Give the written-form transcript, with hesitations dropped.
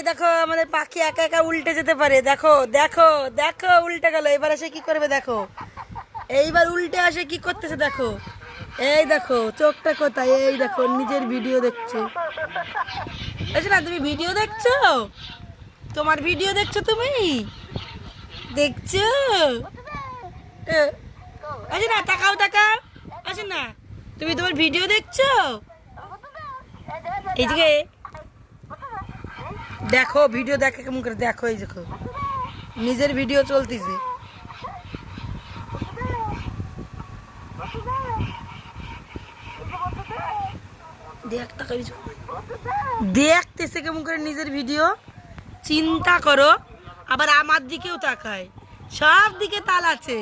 দেখো আমাদের পাখি একা একা উল্টে যেতে পারে। দেখো দেখো দেখো উল্টে গেল। এবার এসে কি করবে দেখো, এইবার উল্টে আসে কি করতেছে দেখো। এই দেখো চোখটা কোথায়, এই দেখো নিজের ভিডিও দেখছে। আচ্ছা না, তুমি ভিডিও দেখছো? তোমার ভিডিও দেখছো তুমি? দেখছো? আচ্ছা না, তাকাও তাকাও। আচ্ছা না, তুমি তোমার ভিডিও দেখছো? এই যে দেখো ভিডিও দেখে কেমন করে, দেখো এই দেখো নিজের ভিডিও চলতেছে। দেখতেছে কেমন করে নিজের ভিডিও, চিন্তা করো। আবার আমার দিকেও তাকায়, সব দিকে তাল আছে।